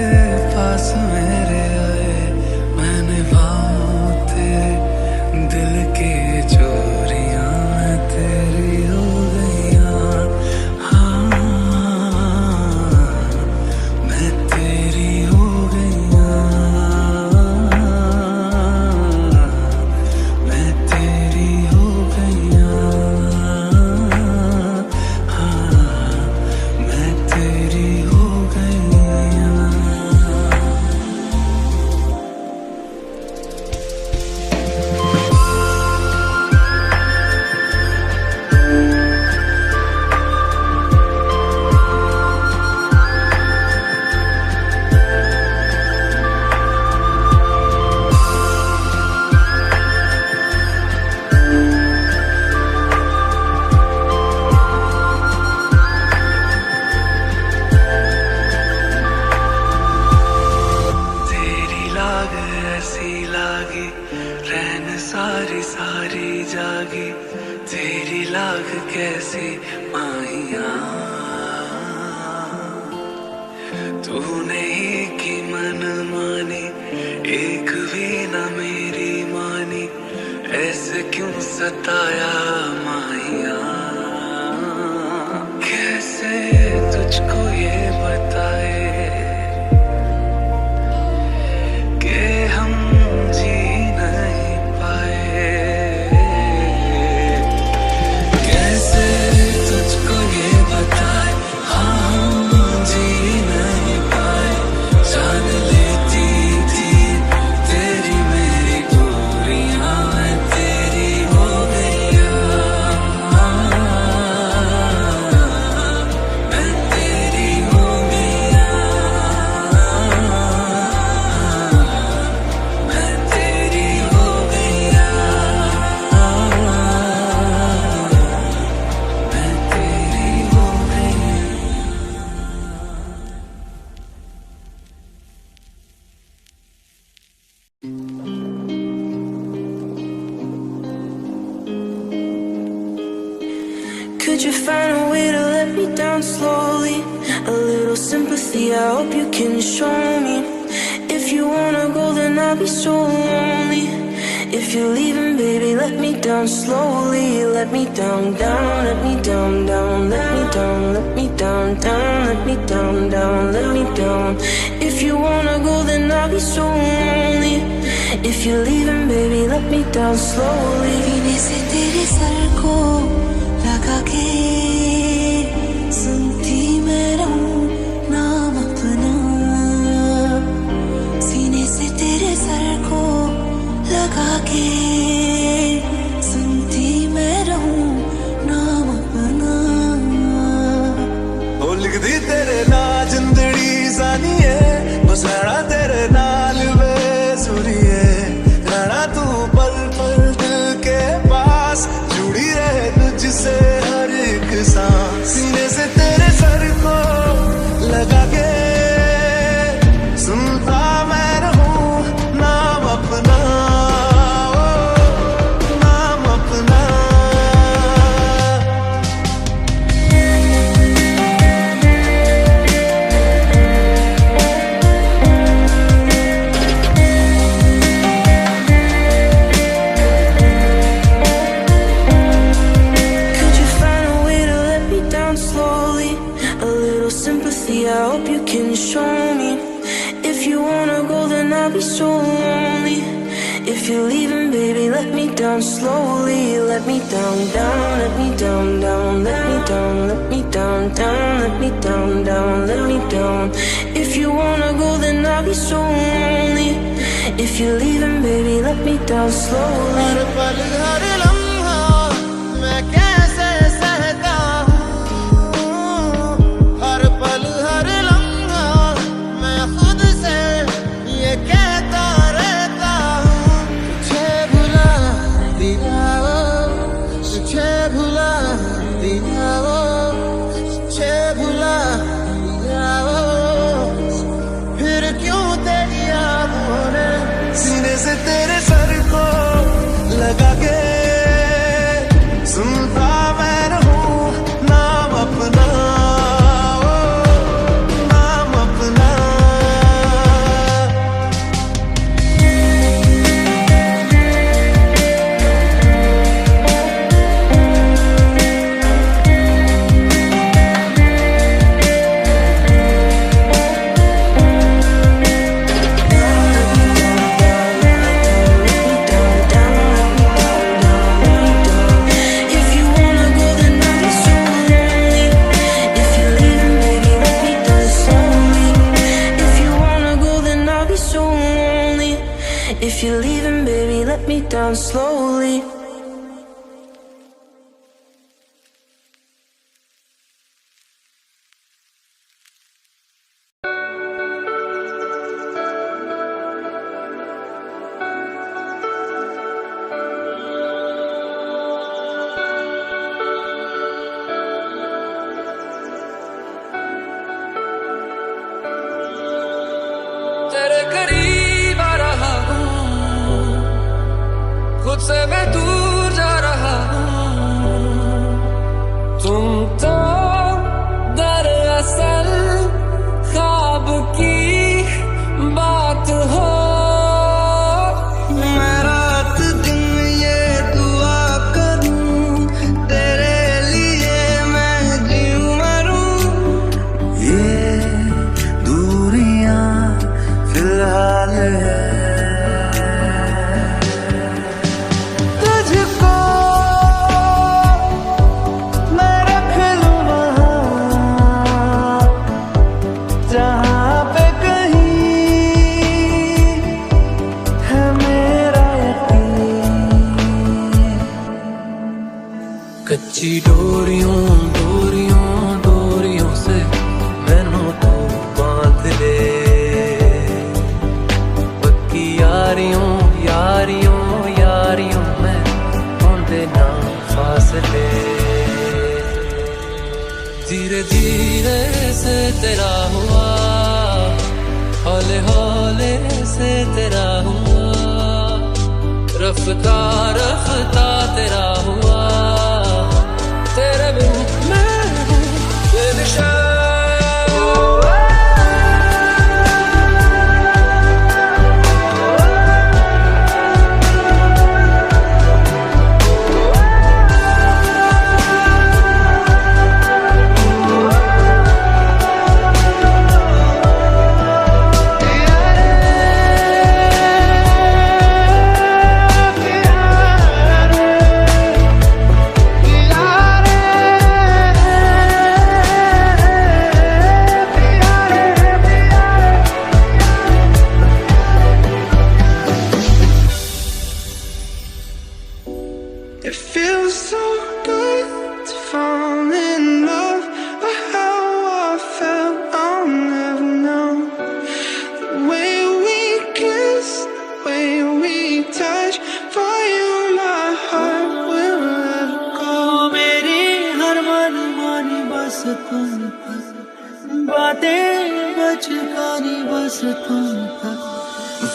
पास मेरे आए। मैंने भाव तेरे दिल की चोरियां तेरी हो गईयां, हाँ मैं तेरी हो गईयां, मैं तेरी हो गईयां, हाँ मैं तेरी तूने ही की मन मानी, एक भी न मेरी मानी, ऐसे क्यों सताया माहिया। कैसे तुझको ये बताए कि हम जी नहीं पाए। कैसे तुझको ये बताए, हाँ हम जी नहीं पाए। जान लेती थी तेरी मेरी दूरियां, मैं तेरी हो गया, मैं तेरी हो गया, मैं तेरी हो गया, मैं तेरी हो गई। Could you find a way to let me down slowly? A little sympathy, I hope you can show me. If you wanna go, then I'll be so lonely. If you're leaving, baby, let me down slowly. Let me down, down, let me down, down, let me down, let me down, down, let me down, down, let me down. If you wanna go, then I'll be so lonely. If you're leaving, baby, let me down slowly. सीने से तेरे sir को लगा के सुनती मैं रहूं नाम अपना। सीने से तेरे सर को लगा के सुनती मैं रहूं नाम अपना। ओ लिख दी तेरे नाल जिंदड़ी जानी है, बस रहना तेरे नाल बेसुरी है। रहना तू पल पल दिल के पास, जुड़ी रहे तुझसे हर एक सांस। सीने से तेरे सर को लगा के सुनता मैं रहूं नाम अपना, ओ नाम अपना। Could you find a way to let me down slowly? A little sympathy, I hope you can show me. If you wanna go, then I'll be so lonely. If you're leaving, baby, let me down slowly. Let me down, down, let me down, down, let me down, let me down, down, let me down, down, let me down. If you wanna go, then I'll be so lonely. If you're leaving, baby, let me down slowly. हर पल हर लम्हा मैं कैसे सहता हूँ, हर पल हर लम्हा मैं खुद से ये कहता रहता हूँ। तुझे भुला दिया वो, तुझे भुला दिया वो, तुझे भुला दिया वो, फिर क्यों तेरी यादों ने सीने से तेरे सर को लगा के सुनता मैं रहूं नाम अपना, ओ नाम अपना। If you wanna go, then I'll be so lonely. If you're leaving, baby, let me down slowly. If you wanna go, then I'll be so lonely. If you're leaving, baby, let me down slowly. तेरे करीब आ रहा हूँ, खुद से मैं दूर जा रहा हूँ। तुम तो दरअसल ख्वाब तेरा हुआ, हौले हौले से तेरा हुआ, रफ्ता रफ्ता तेरा हुआ, तेरे बिन मैं हूँ Benisha. It feels so good to fall in love, but how I felt I'll never know. The way we kiss, the way we touch, for you my heart will never go. मेरी हर मन मानी बस तुम तक, बातें बचकानी बस तुम तक।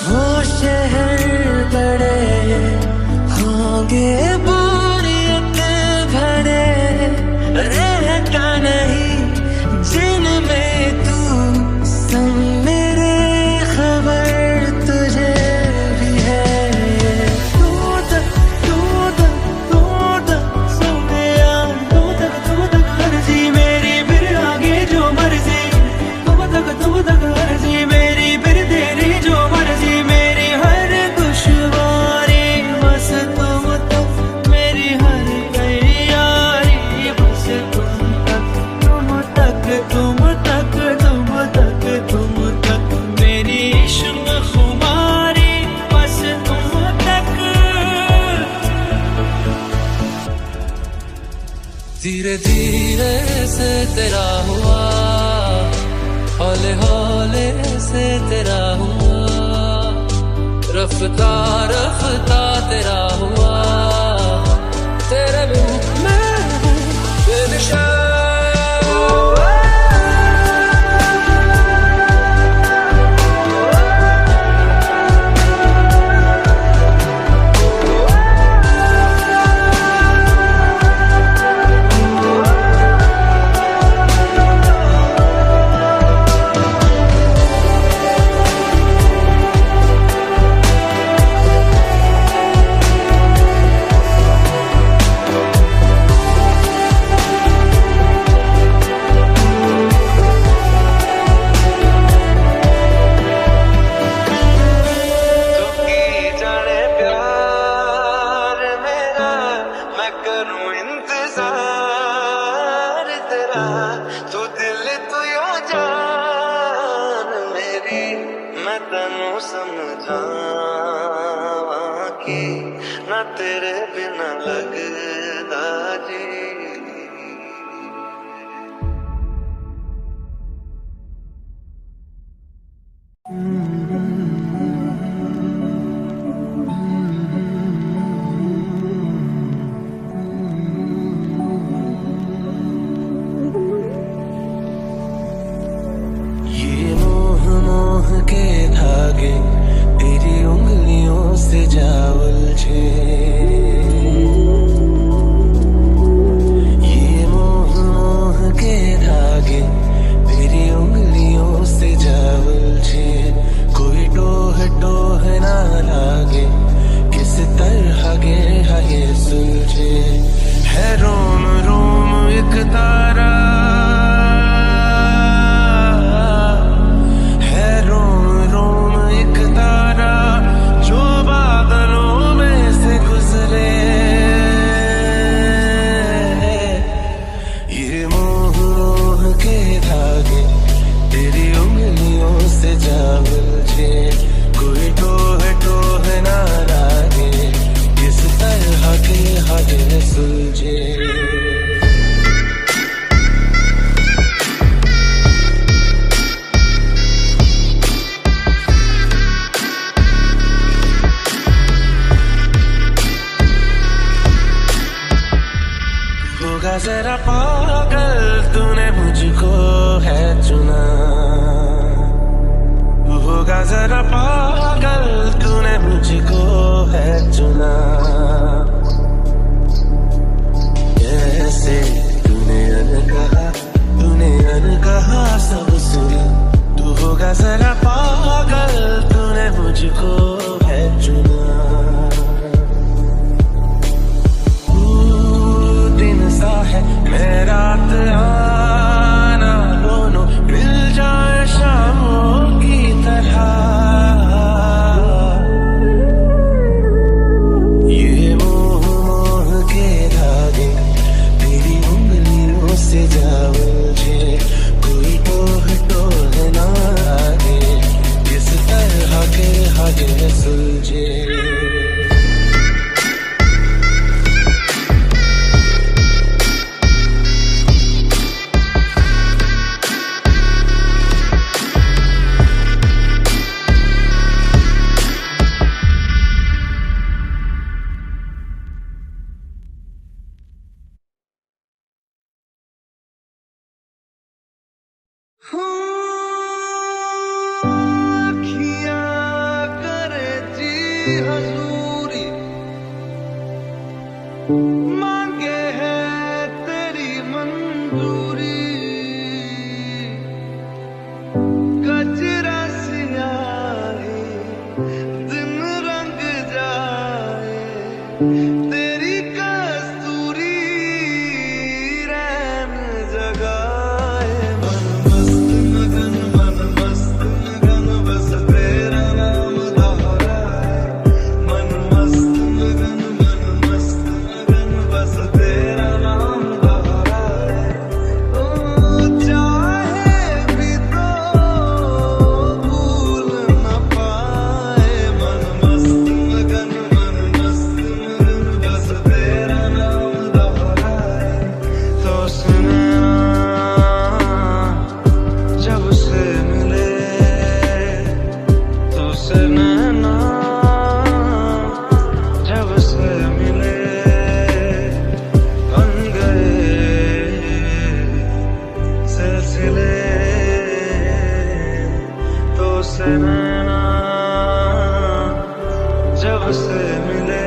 वो शहर बड़े होंगे बोरियत भरे, रहता नहीं जिनमें तू संग मेरे, खबर तुझे भी है। तू तक सोने यार, तू तक अर्जी मेरी, फिर आगे जो मर्जी। तू तक अर्जी मेरी, फिर तेरी जो मर्जी। मेरी हर दुश्वारी बस तुम तक, मेरी हर तैयारी बस तुम तक। तुम तक मेरी इश्क खुमारी बस तुम तक। धीरे धीरे से तेरा हुआ, हौले हौले से तेरा हुआ, रफ्ता रफ्ता तेरा हुआ, तेरे बिन मैं हूँ बेनिशा। तू दिल तू यो जान मेरी, मैं तैनू समझावां कि ना तेरे बिना लगदा जी। के धागे तेरी उंगलियों से जा उलझे, ये मोह के धागे तेरी उंगलियों से जा उलझे। कोई टोह टोह ना लागे, किस तरह गे ये सुलझे। है रोम रोम एक तारा, कोई टोह टोह ना लागे, किस तरह के हद सुलझे। होगा जरा पागल तूने मुझको है चुना, जरा पागल तूने मुझको है चुना दिन सा है मेरा आना दोनों मिल जाए शामों की तरह ये मोह मोह के धागे तेरी उंगलियों से जा उलझे कोई टोह टोह ना आगे इस तरह के हागे सुलझे हजूरी मांगे है तेरी मंजूरी कचरा सियाही दिन रंग जाए तेरी कस्तूरी रैन जगाए मन मस्त मगन बस तेरा नाम दोहराए मन मस्त मगन बस तेरा नाम दोहराए ओ चाहे भी तो भूल न पाए मन मस्त मगन बस तेरा नाम दोहराए तो सुना जब से मिले तो सुना जब से मिले बन गए सिलसिले तो सुना जब से मिले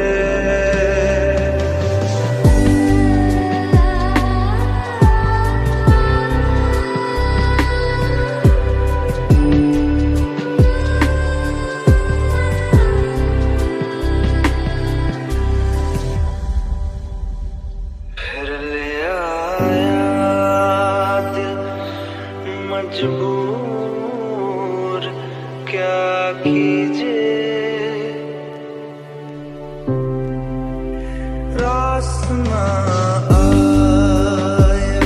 फिर ले आया दिल मजबूर क्या कीजिए रास ना आया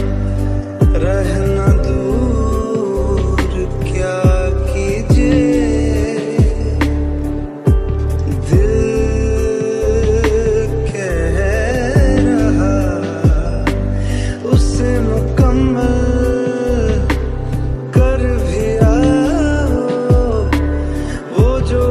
रहना दूर क्या कीजिए दिल कह रहा उसे मुकम्मल कर भी आओ वो जो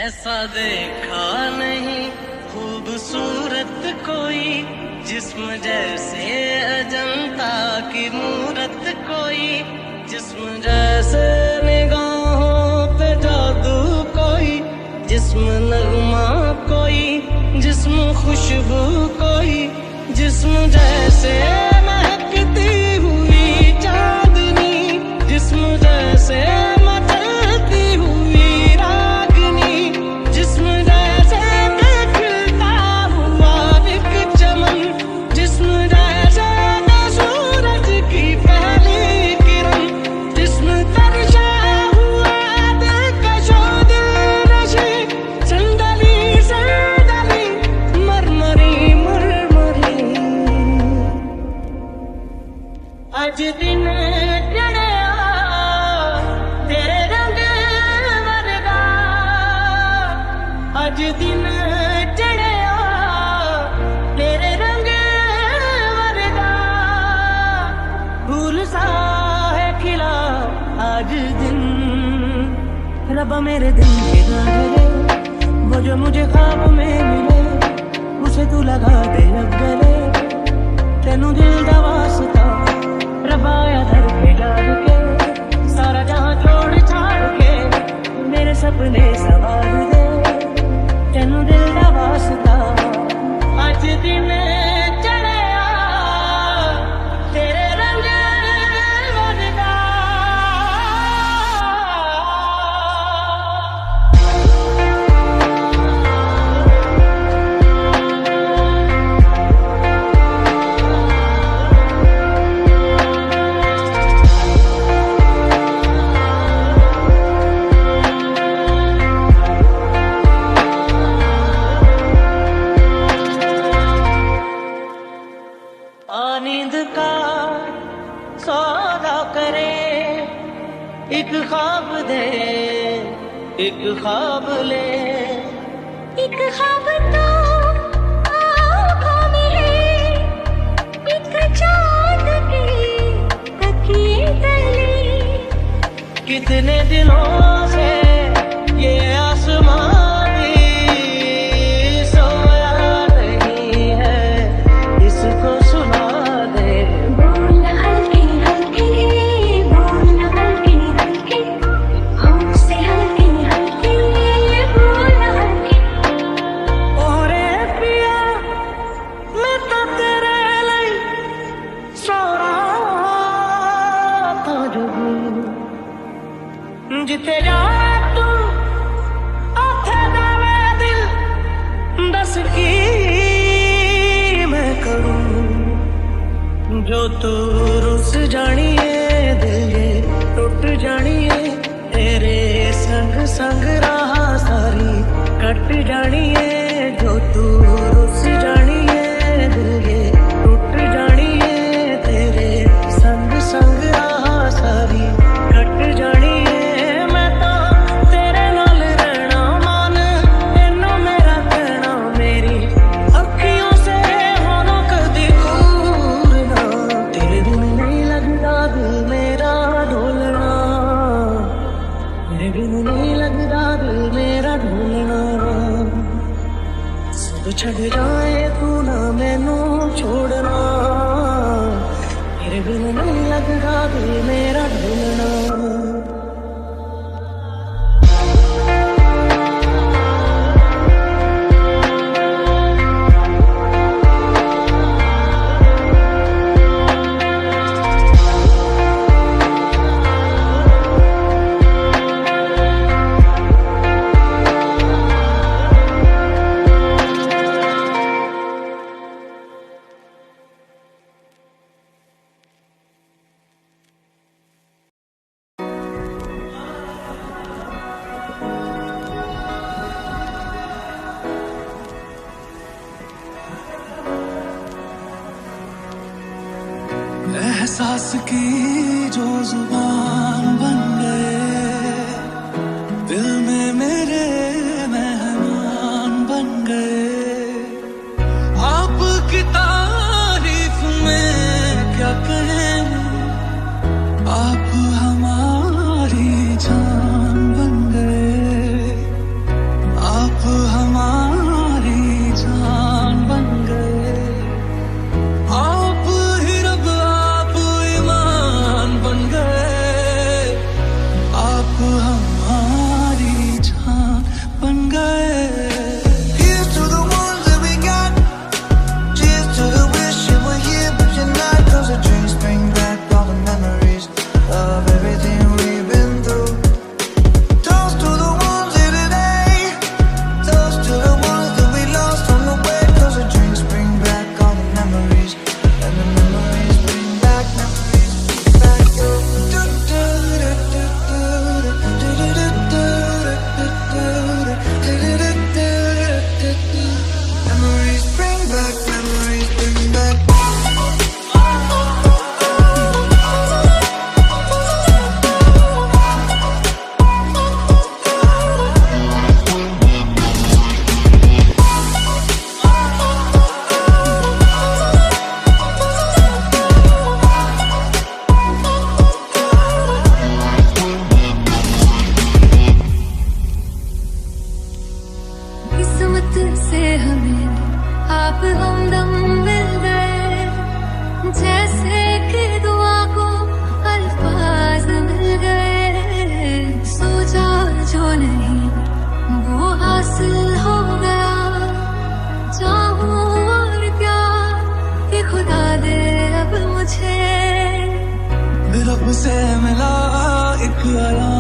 ऐसा देखा नहीं खूबसूरत कोई, जिस्म जैसे अजंता की मूरत कोई, जिस्म जैसे निगाहों पे जादू कोई, जिस्म नगमा कोई, जिस्म खुशबू कोई, जिस्म जैसे महकती हुई चांदनी, जिस्म जैसे मचलती हुई रागनी, जिस्म जैसे खिलता हुआ एक चमन, जिस्म जैसे सूरज की पहली किरण, जिस्म तरशा हुआ दिलकशो दिलनशी, संदली संदली मरमरी मरमरी। आज दिन चढ़िया तेरे रंग वर्गा, आज दिन चढ़िया तेरे रंग वर्गा, फूल सा है खिला आज दिन। रब्बा मेरे दिल के गाने, वो जो मुझे ख्वाब में मिले, उसे तू लगा दे अब गले, तेनू दिल दा वास्ता रबाया धर के डाल के, सारा जहां छोड़ छाड़ के मेरे सपने सवार दे, तेनू दिल दा वास्ता। आज दिन चढ़िया तेरे रंग वर्गा। नींद का सौदा करे, एक ख्वाब दे एक ख्वाब ले, एक ख्वाब तो आँखों में है, एक चाँद की तकिए तले, कितने दिनों से ये आसमान भी सोया नहीं है, इसको सुना दे। बोल हल्के हल्के, बोल हल्के हल्के, हमसे हल्के हल्के, बोल हल्के। ओरे पिया मैं तो तेरे लिए सो रहा था जुगू, जिथे जा तू उथे जावे दिल, दस की मैं करूं, जो तू रुस जानी है दिल ये टूट जानी है, तेरे संग संग रहा सारी कट जानी है, जो तू रुस जानी है दिल ये टूट जानी है, तेरे संग संग रहा सारी कट जानी है। मैं तो तेरे नाल रहना मान, तेनू मेरा कहना, मेरी अखियों से होना कदी दूर ना, तेरे बिन नहीं लगता दिल मेरा ढोलना, तेरे बिन नहीं लगता दिल मेरा ढोलना, सब छड़ जाए तू ना मैनू छोड़ना, तेरे बिन नहीं लगता दिल मेरा ढोलना। एहसास की जो जुबान बन गए, दिल में मेरे मेहमान बन गए, आपकी तारीफ में क्या कहें, आप हमारी जान बन गए, एक अलार्म